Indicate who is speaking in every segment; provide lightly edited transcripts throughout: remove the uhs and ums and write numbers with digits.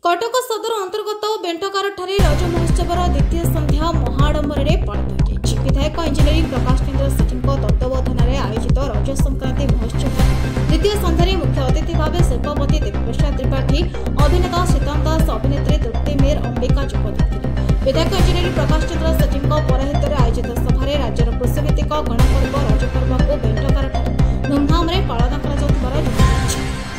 Speaker 1: कटक सदर अंतर्गत बेंटकार रज महोत्सव द्वितीय संध्या महाडंबर पालित होती। विधायक इंजीनियरिंग प्रकाश चंद्र सेठी तत्वावधान में आयोजित रज संक्रांति महोत्सव द्वितीय संध्यारे मुख्य अतिथि भाव शिल्पपति देवप्रसाद त्रिपाठी, अभिनेता सीताम दास, अभिनेत्री तृप्ति मेर, अंबिका जोगदेते। विधायक इंजीनियरिंग प्रकाश चंद्र सेठी पौराहित्य में आयोजित सभार राज्यर कृषिभित्तिक गणपर्व रजपर्व को बेंटकार धूमधाम पालन कर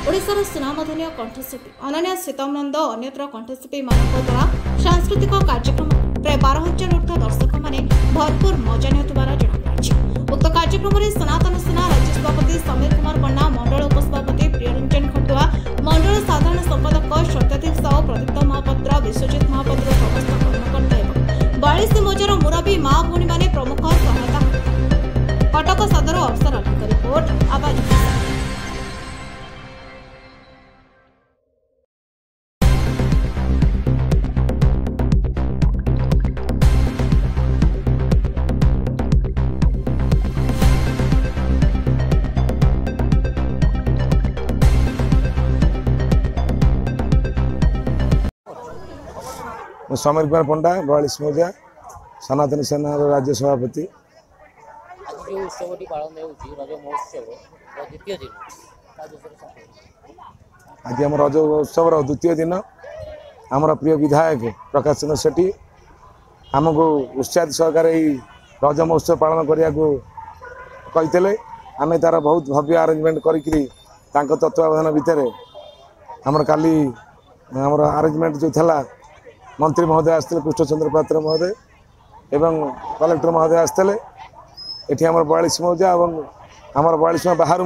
Speaker 1: ओडिशार सुनामधन्य कंठशिल्पी अनन्या सीतामनंद अन्यत्र कंठशिल्पी मानक द्वारा सांस्कृतिक कार्यक्रम प्राय 12,000 ऊर्ध्व दर्शक मैंने भरपूर मजा नेउथिबार जणापड़ी। उक्त कार्यक्रम में सनातन सेना राज्य सभापति समीर कुमार पन्ना, मंडल उपसभापति प्रियरंजन खटुआ, मंडल साधारण संपादक सत्यदीप साहू, प्रदीप्त महापात्र, विश्वजित महापात्र, समस्त कर्मकर्ता एवं 42 मोजार मुरबी माँ भौणी मैंने प्रमुख सहायता। कटक सदर अफसर अलीक रिपोर्ट आवाज।
Speaker 2: समीर कुमार पंडा, 42 मोजा, सनातन सेना राज्य सभापति। आज आम रज उत्सव द्वितीय दिन आमर प्रिय विधायक प्रकाश चंद्र सेठी आमको उत्साहित सहकार रज महोत्सव पालन करने को कहते आम तार बहुत भव्य आरेंजमेंट करी तत्वावधान भितर आमर काली आमर आरेंजमेंट जो था मंत्री महोदय आसते कृष्णचंद्र पात्र महोदय एवं कलेक्टर महोदय आसते ये आम 42 मौजा और आम 42 बाहर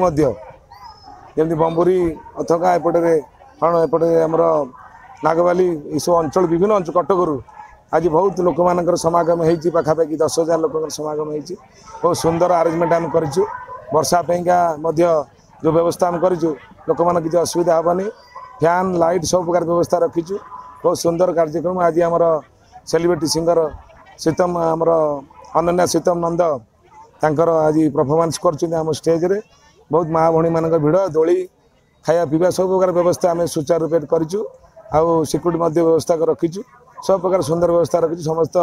Speaker 2: जमी बंबुरी अथका एपटे कौन एपटे आमर नागवाली ये सब अंचल विभिन्न अंचल कटकरू आज बहुत लोक मान समागम हो पाखापाखि 10,000 लोक समागम हो बहुत सुंदर आरेंजमेंट आम कर वर्षा जो व्यवस्था आम कर लोक मान किसी असुविधा हेनी फैन लाइट सब प्रकार व्यवस्था रखीचु। बहुत सुंदर कार्यक्रम आज आमर सेलिब्रिटी सिंगर सीतम आमर अनन्या सीतम नंद तांकर आज परफॉर्मेंस कर स्टेज रे बहुत माँ भौणी मान भिड़ दोली खाया पीवा सब प्रकार व्यवस्था आम सुचारू रूप कर सिक्यूरीटी व्यवस्था रखीचु सब प्रकार सुंदर व्यवस्था रखी समस्त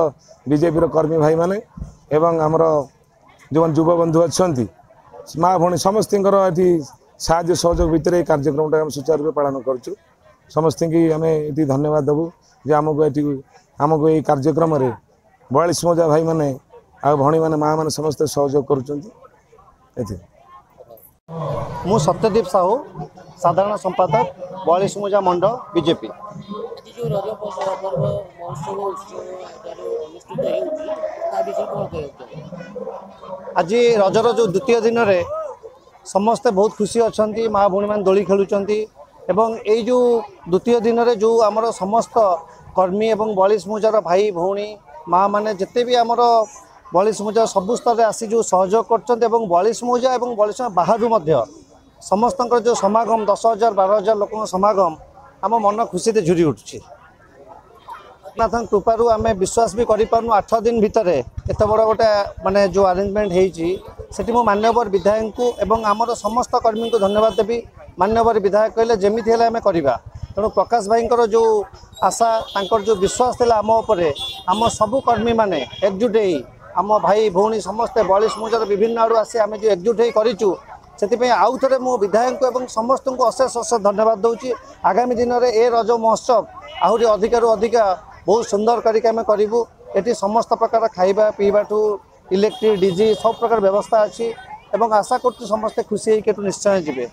Speaker 2: बीजेपी कर्मी भाई माने एवं आमर जो युव बंधु अच्छा माँ भौणी समस्त साहाय्य सहयोग भितर कार्यक्रम सुचारू रूप पालन करूँ। समस्त की आम ये धन्यवाद देवु जे आमको ये कार्यक्रम 42 मोजा भाई माने आ भणी माने माँ माने समस्त सहयोग करुँच।
Speaker 3: मु सत्यदीप साहू साधारण संपादक 42 मोजा मंडल बीजेपी। आज रजर जो द्वितीय दिन में समस्ते बहुत खुशी अच्छा माँ भौणी मैंने दोली खेलुंट एवं यही जो द्वितीय दिन में जो आमर समस्त कर्मी एवं 42 मोजार भाई भौणी माँ मैंने जिते भी आमर 42 मोजा सबु स्तर में आसी जो सहयोग कर 42 मोजा और 42 बाहर समस्त जो समागम 10,000 12,000 लोक समागम आम मन खुशी से झुरी उठुची। नाथ कृपारू आम विश्वास भी करूँ 8 दिन भितर एत बड़ गोटे माने जो अरेंजमेंट होती मो मान्यवर विधायक को एवं आमर समस्त कर्मी को धन्यवाद देवी। मान्यवर विधायक कहले जमीती हेले आम करवा तेणु प्रकाश भाई जो आशा तांकर जो विश्वास था आम उपरे आम सबू कर्मी माने एकजुट आम भाई भौणी समस्ते 42 मोजार विभिन्न आड़ू आसी आम जो एकजुट करूँ से आउ थे मो विधायक एवं समस्त को अशेष अशेष धन्यवाद दूसरी। आगामी दिन में ए रज महोत्सव आहरी अधिक बहुत सुंदर करके ये समस्त प्रकार खाइबा पीवा ठू इलेक्ट्रिक डीजी सब प्रकार व्यवस्था अच्छी एवं आशा कर समस्ते खुशी होकर निश्चय जी।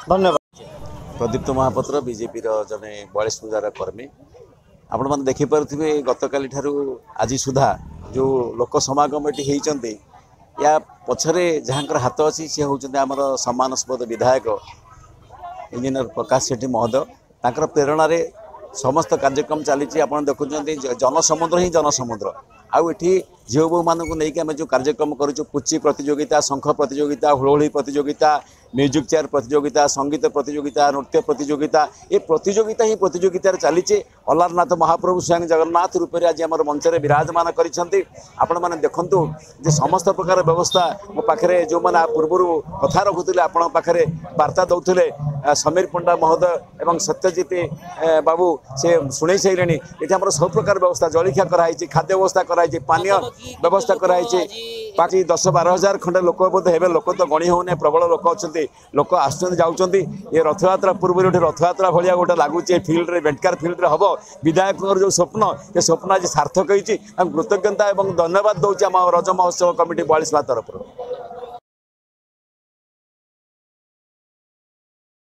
Speaker 3: धन्यवाद।
Speaker 4: प्रदीप्त महापात्र बीजेपी जने 42 मोजार कर्मी आपण मैंने देखिपे गत काली आज सुधा जो लोक समागम ये होती या पछरे जहाँ हाथ अच्छी सी हूँ आमर सम्मानस्पद विधायक इंजीनियर प्रकाश सेठी महोदय तांकर प्रेरणा रे समस्त कार्यक्रम चली आप देखुं जनसमुद्र ही जनसमुद्र आउ ये झील बो मानक नहीं आम जो कार्यक्रम करूँ पुची प्रतियोगिता शंख प्रतियोगिता हुड़हुड़ी प्रतियोगिता म्यूजिक चेयर प्रतियोगिता संगीत प्रतियोगिता नृत्य प्रतियोगिता ये प्रतियोगिता ही प्रतियोगितार चली अलारनाथ महाप्रभु स्वयं जगन्नाथ रूप में आज आम मंच में विराजमान करिसेंती आपण माने देखंतु जे समस्त प्रकार व्यवस्था मो पाखरे जो माने पूर्व कथा रखुले आपण पाखरे वार्ता दौले समीर पंडा महोदय एवं सत्यजित बाबू से शुणे सारे ये आम सब प्रकार व्यवस्था जलिखिया कराई खाद्य व्यवस्था कराई पानीय व्यवस्था कराई 10-12 हजार खंडे लोक बोध हे लोक तो गणी होने प्रबल लोक अच्छा लोक आसुँच जाऊँच ये रथयात्रा पूर्व रथयात्रा भाया गोटे लगुच फिल्ड रे बेंटकार फिल्ड रे हम विधायक जो स्वप्न ये स्वप्न आज सार्थक होती कृतज्ञता और धन्यवाद दूसरी आम रज महोत्सव कमिटी 42 तरफ।